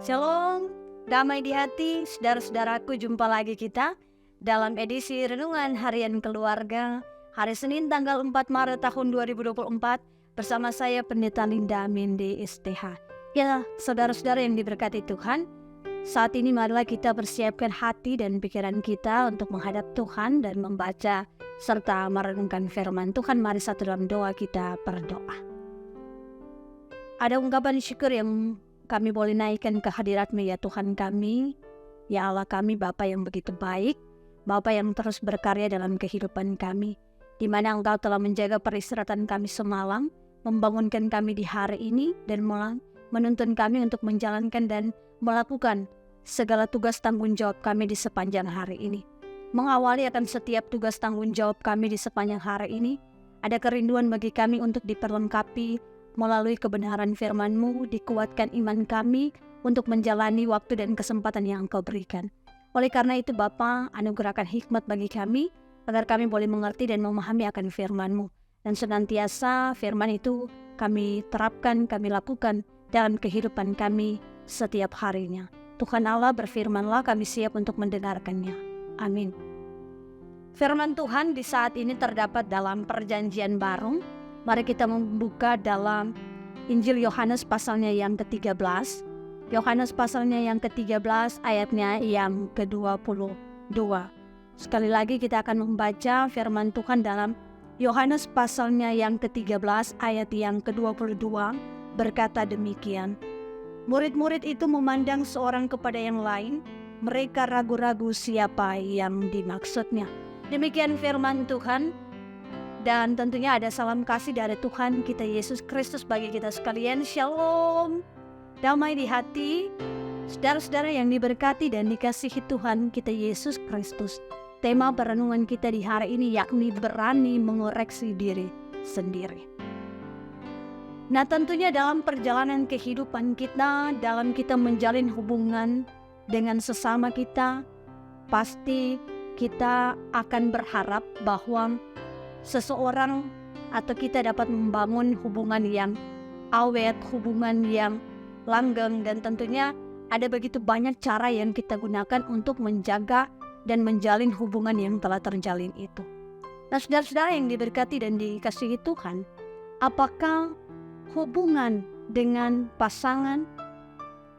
Shalom, damai di hati, saudara-saudaraku, jumpa lagi kita dalam edisi Renungan Harian Keluarga hari Senin tanggal 4 Maret tahun 2024 bersama saya Pendeta Linda Mindi STH. Ya, saudara-saudara yang diberkati Tuhan, saat ini marilah kita persiapkan hati dan pikiran kita untuk menghadap Tuhan dan membaca serta merenungkan firman Tuhan. Mari satu dalam doa kita berdoa. Ada ungkapan syukur yang kami boleh naikkan ke hadirat-Mu ya Tuhan kami, ya Allah kami, Bapa yang begitu baik, Bapa yang terus berkarya dalam kehidupan kami, di mana Engkau telah menjaga peristirahatan kami semalam, membangunkan kami di hari ini, dan menuntun kami untuk menjalankan dan melakukan segala tugas tanggung jawab kami di sepanjang hari ini. Mengawali akan setiap tugas tanggung jawab kami di sepanjang hari ini, ada kerinduan bagi kami untuk diperlengkapi melalui kebenaran firman-Mu, dikuatkan iman kami untuk menjalani waktu dan kesempatan yang Engkau berikan. Oleh karena itu Bapa, anugerahkan hikmat bagi kami, agar kami boleh mengerti dan memahami akan firman-Mu. Dan senantiasa firman itu kami terapkan, kami lakukan dalam kehidupan kami setiap harinya. Tuhan Allah, berfirman-Lah, kami siap untuk mendengarkannya. Amin. Firman Tuhan di saat ini terdapat dalam Perjanjian Baru. Mari kita membuka dalam Injil Yohanes pasalnya yang ke-13. Yohanes pasalnya yang ke-13 ayatnya yang ke-22. Sekali lagi kita akan membaca firman Tuhan dalam Yohanes pasalnya yang ke-13 ayat yang ke-22, berkata demikian. Murid-murid itu memandang seorang kepada yang lain, mereka ragu-ragu siapa yang dimaksudnya. Demikian firman Tuhan. Dan tentunya ada salam kasih dari Tuhan kita Yesus Kristus bagi kita sekalian. Shalom, damai di hati, saudara-saudara yang diberkati dan dikasihi Tuhan kita Yesus Kristus. Tema perenungan kita di hari ini yakni berani mengoreksi diri sendiri. Nah, tentunya dalam perjalanan kehidupan kita, dalam kita menjalin hubungan dengan sesama kita, pasti kita akan berharap bahwa seseorang atau kita dapat membangun hubungan yang awet, hubungan yang langgeng, dan tentunya ada begitu banyak cara yang kita gunakan untuk menjaga dan menjalin hubungan yang telah terjalin itu. Nah, saudara-saudara yang diberkati dan dikasihi Tuhan, apakah hubungan dengan pasangan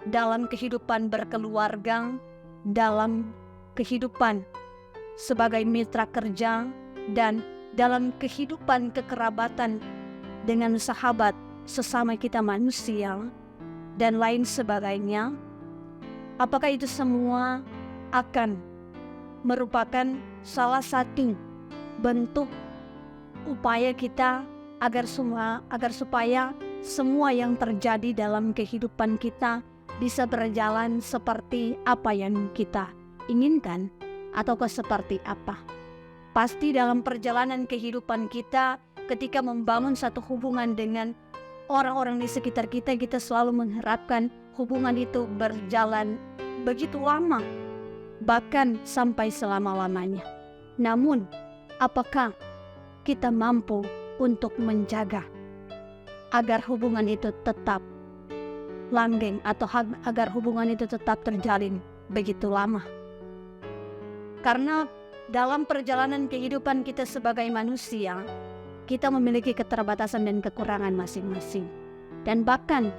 dalam kehidupan berkeluarga, dalam kehidupan sebagai mitra kerja, dan dalam kehidupan kekerabatan dengan sahabat sesama kita manusia dan lain sebagainya, apakah itu semua akan merupakan salah satu bentuk upaya kita agar supaya semua yang terjadi dalam kehidupan kita bisa berjalan seperti apa yang kita inginkan, ataukah seperti apa? Pasti dalam perjalanan kehidupan kita, ketika membangun satu hubungan dengan orang-orang di sekitar kita, kita selalu mengharapkan hubungan itu berjalan begitu lama, bahkan sampai selama-lamanya. Namun, apakah kita mampu untuk menjaga agar hubungan itu tetap langgeng atau agar hubungan itu tetap terjalin begitu lama? Karena dalam perjalanan kehidupan kita sebagai manusia, kita memiliki keterbatasan dan kekurangan masing-masing. Dan bahkan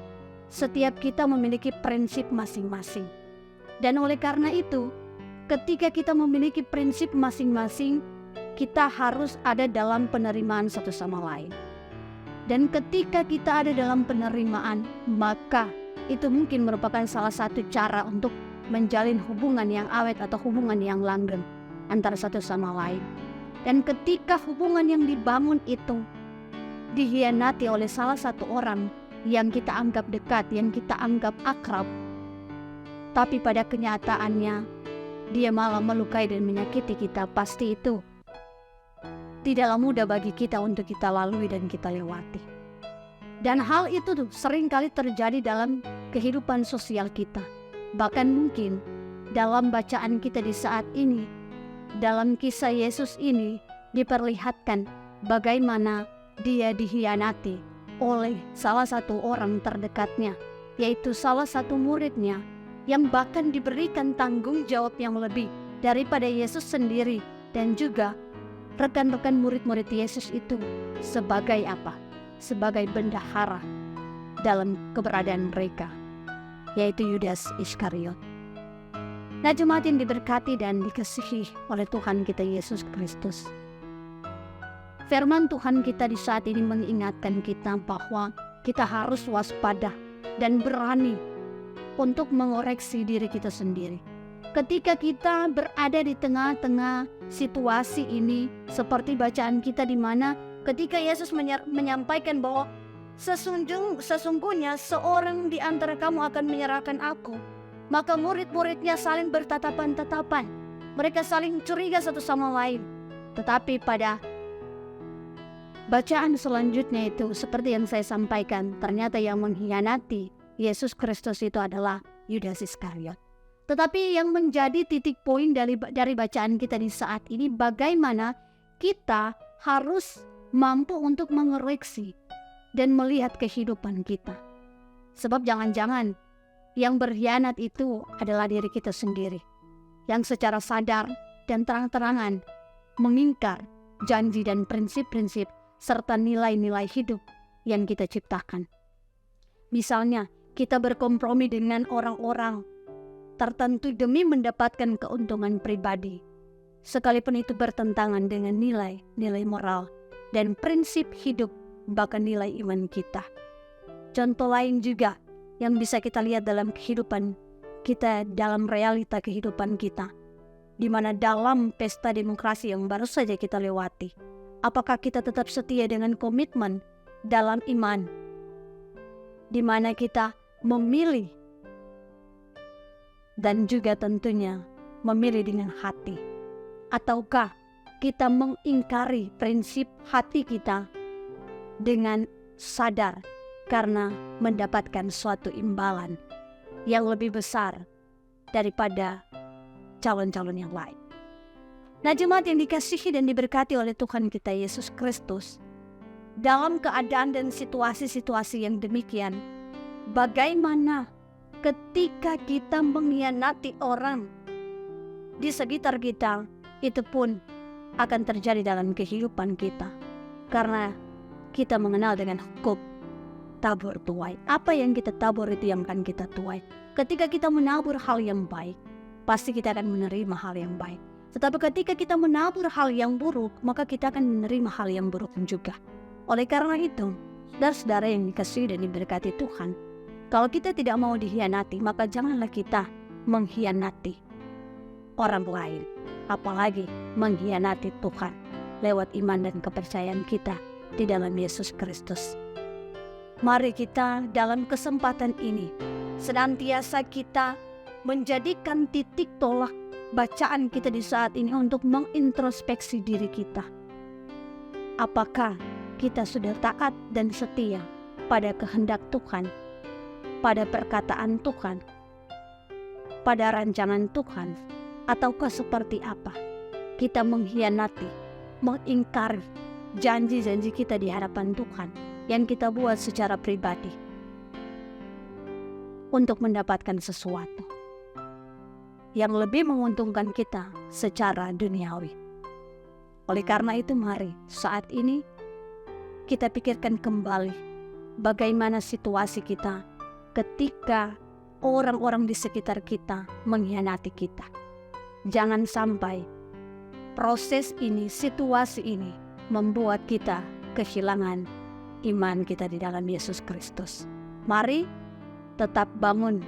setiap kita memiliki prinsip masing-masing. Dan oleh karena itu, ketika kita memiliki prinsip masing-masing, kita harus ada dalam penerimaan satu sama lain. Dan ketika kita ada dalam penerimaan, maka itu mungkin merupakan salah satu cara untuk menjalin hubungan yang awet atau hubungan yang langgeng antara satu sama lain. Dan ketika hubungan yang dibangun itu dihianati oleh salah satu orang yang kita anggap dekat, yang kita anggap akrab, tapi pada kenyataannya dia malah melukai dan menyakiti kita, pasti itu tidaklah mudah bagi kita untuk kita lalui dan kita lewati. Dan hal itu seringkali terjadi dalam kehidupan sosial kita. Bahkan mungkin dalam bacaan kita di saat ini, dalam kisah Yesus ini diperlihatkan bagaimana dia dihianati oleh salah satu orang terdekatnya, yaitu salah satu muridnya yang bahkan diberikan tanggung jawab yang lebih daripada Yesus sendiri dan juga rekan-rekan murid-murid Yesus itu sebagai apa? Sebagai bendahara dalam keberadaan mereka, yaitu Yudas Iskariot. Nah, jemaat yang diberkati dan dikasihi oleh Tuhan kita Yesus Kristus, firman Tuhan kita di saat ini mengingatkan kita bahwa kita harus waspada dan berani untuk mengoreksi diri kita sendiri. Ketika kita berada di tengah-tengah situasi ini, seperti bacaan kita di mana ketika Yesus menyampaikan bahwa sesungguhnya seorang di antara kamu akan menyerahkan aku, maka murid-muridnya saling bertatapan-tatapan. Mereka saling curiga satu sama lain. Tetapi pada bacaan selanjutnya itu, seperti yang saya sampaikan, ternyata yang mengkhianati Yesus Kristus itu adalah Yudas Iskariot. Tetapi yang menjadi titik poin dari bacaan kita di saat ini, bagaimana kita harus mampu untuk mengoreksi dan melihat kehidupan kita. Sebab jangan-jangan yang berkhianat itu adalah diri kita sendiri, yang secara sadar dan terang-terangan mengingkar janji dan prinsip-prinsip serta nilai-nilai hidup yang kita ciptakan. Misalnya, kita berkompromi dengan orang-orang tertentu demi mendapatkan keuntungan pribadi, sekalipun itu bertentangan dengan nilai-nilai moral dan prinsip hidup, bahkan nilai iman kita. Contoh lain juga yang bisa kita lihat dalam kehidupan kita, dalam realita kehidupan kita, di mana dalam pesta demokrasi yang baru saja kita lewati, apakah kita tetap setia dengan komitmen dalam iman, di mana kita memilih dan juga tentunya memilih dengan hati, ataukah kita mengingkari prinsip hati kita dengan sadar karena mendapatkan suatu imbalan yang lebih besar daripada calon-calon yang lain. Nah, jemaat yang dikasihi dan diberkati oleh Tuhan kita Yesus Kristus, dalam keadaan dan situasi-situasi yang demikian, bagaimana ketika kita mengkhianati orang di sekitar kita, itu pun akan terjadi dalam kehidupan kita, karena kita mengenal dengan hukum tabur tuai. Apa yang kita tabur itu yang akan kita tuai. Ketika kita menabur hal yang baik, pasti kita akan menerima hal yang baik. Tetapi ketika kita menabur hal yang buruk, maka kita akan menerima hal yang buruk juga. Oleh karena itu, saudara-saudara yang dikasihi dan diberkati Tuhan, kalau kita tidak mau dikhianati, maka janganlah kita mengkhianati orang lain, apalagi mengkhianati Tuhan lewat iman dan kepercayaan kita di dalam Yesus Kristus. Mari kita dalam kesempatan ini senantiasa kita menjadikan titik tolak bacaan kita di saat ini untuk mengintrospeksi diri kita. Apakah kita sudah taat dan setia pada kehendak Tuhan, pada perkataan Tuhan, pada rancangan Tuhan, ataukah seperti apa kita mengkhianati, mengingkari janji-janji kita di hadapan Tuhan yang kita buat secara pribadi untuk mendapatkan sesuatu yang lebih menguntungkan kita secara duniawi. Oleh karena itu, mari saat ini kita pikirkan kembali bagaimana situasi kita ketika orang-orang di sekitar kita mengkhianati kita. Jangan sampai proses ini, situasi ini membuat kita kehilangan iman kita di dalam Yesus Kristus. Mari tetap bangun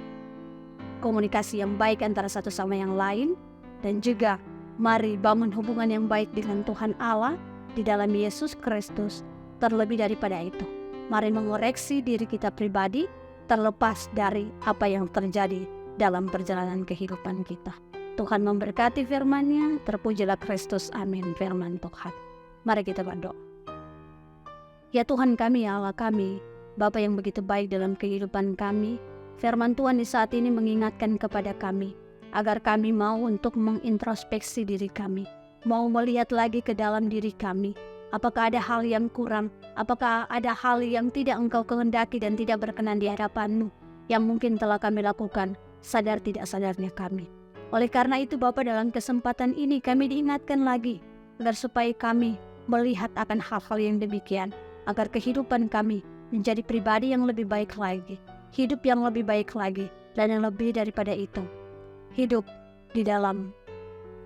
komunikasi yang baik antara satu sama yang lain, dan juga mari bangun hubungan yang baik dengan Tuhan Allah di dalam Yesus Kristus. Terlebih daripada itu, mari mengoreksi diri kita pribadi terlepas dari apa yang terjadi dalam perjalanan kehidupan kita. Tuhan memberkati firman-Nya. Terpujilah Kristus. Amin. Firman Tuhan. Mari kita berdoa. Ya Tuhan kami, ya Allah kami, Bapa yang begitu baik dalam kehidupan kami, firman Tuhan di saat ini mengingatkan kepada kami agar kami mau untuk mengintrospeksi diri kami, mau melihat lagi ke dalam diri kami. Apakah ada hal yang kurang? Apakah ada hal yang tidak Engkau kehendaki dan tidak berkenan di hadapan-Mu yang mungkin telah kami lakukan sadar tidak sadarnya kami. Oleh karena itu Bapa, dalam kesempatan ini kami diingatkan lagi agar supaya kami melihat akan hal-hal yang demikian, agar kehidupan kami menjadi pribadi yang lebih baik lagi, hidup yang lebih baik lagi, dan yang lebih daripada itu, hidup di dalam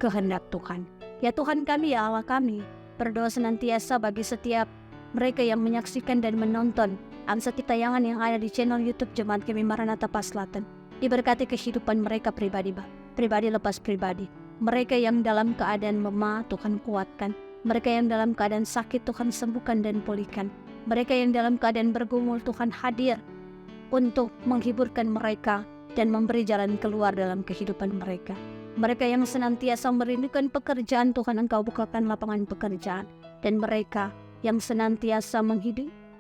kehendak Tuhan. Ya Tuhan kami, ya Allah kami, berdoa senantiasa bagi setiap mereka yang menyaksikan dan menonton setiap tayangan yang ada di channel YouTube Jemaat Kami Maranatha Paslatan. Diberkati kehidupan mereka pribadi, pribadi lepas pribadi. Mereka yang dalam keadaan lemah, Tuhan kuatkan. Mereka yang dalam keadaan sakit, Tuhan sembuhkan dan pulihkan. Mereka yang dalam keadaan bergumul, Tuhan hadir untuk menghiburkan mereka dan memberi jalan keluar dalam kehidupan mereka. Mereka yang senantiasa merindukan pekerjaan, Tuhan Engkau bukakan lapangan pekerjaan. Dan mereka yang senantiasa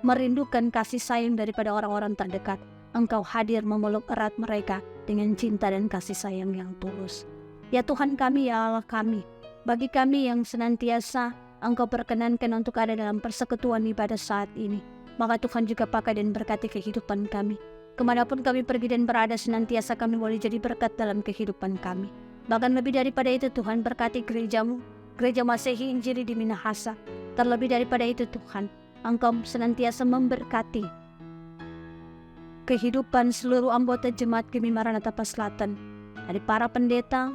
merindukan kasih sayang daripada orang-orang terdekat, Engkau hadir memeluk erat mereka dengan cinta dan kasih sayang yang tulus. Ya Tuhan kami, ya Allah kami, bagi kami yang senantiasa Engkau perkenankan untuk ada dalam persekutuan ibadah saat ini, maka Tuhan juga pakai dan berkati kehidupan kami. Kemanapun kami pergi dan berada, senantiasa kami boleh jadi berkat dalam kehidupan kami. Bahkan lebih daripada itu, Tuhan berkati gerejamu, Gereja Masehi Injili di Minahasa. Terlebih daripada itu Tuhan, Engkau senantiasa memberkati kehidupan seluruh anggota Jemaat Kami Maranatha Paslatan, dari para pendeta,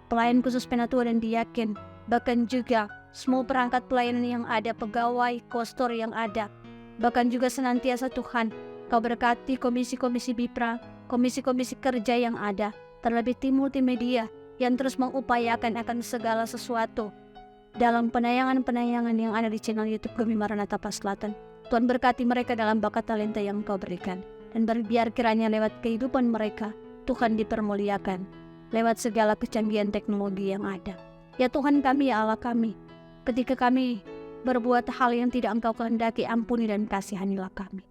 pelayan khusus penatua dan diaken, bahkan juga semua perangkat pelayanan yang ada, pegawai, kostor yang ada. Bahkan juga senantiasa Tuhan, Kau berkati komisi-komisi BIPRA, komisi-komisi kerja yang ada, terlebih tim multimedia yang terus mengupayakan akan segala sesuatu dalam penayangan-penayangan yang ada di channel YouTube Kami Maranatha Paslatan. Tuhan berkati mereka dalam bakat talenta yang Kau berikan, dan biar kiranya lewat kehidupan mereka Tuhan dipermuliakan lewat segala kecanggihan teknologi yang ada. Ya Tuhan kami, ya Allah kami, ketika kami berbuat hal yang tidak Engkau kehendaki, ampuni dan kasihanilah kami.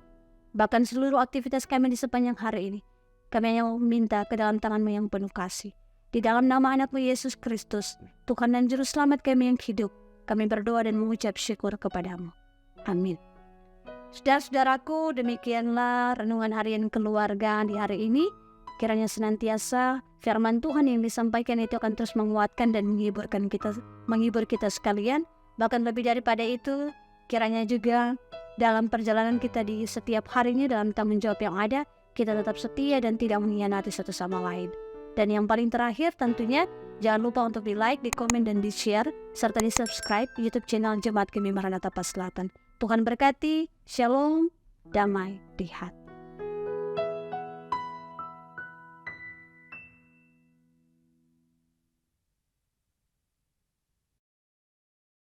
Bahkan seluruh aktivitas kami di sepanjang hari ini, kami hanya meminta ke dalam tangan-Mu yang penuh kasih. Di dalam nama anak-Mu Yesus Kristus, Tuhan dan Juru Selamat kami yang hidup, kami berdoa dan mengucap syukur kepada-Mu. Amin. Saudara-saudaraku, demikianlah renungan harian keluarga di hari ini. Kiranya senantiasa firman Tuhan yang disampaikan itu akan terus menguatkan dan menghibur kita sekalian. Bahkan lebih daripada itu, kiranya juga dalam perjalanan kita di setiap harinya, dalam tanggung jawab yang ada, kita tetap setia dan tidak mengkhianati satu sama lain. Dan yang paling terakhir tentunya, jangan lupa untuk di like, di komen, dan di share, serta di subscribe YouTube channel Jemaat Kami Maranatha Paslatan. Tuhan berkati, Shalom, damai di hati.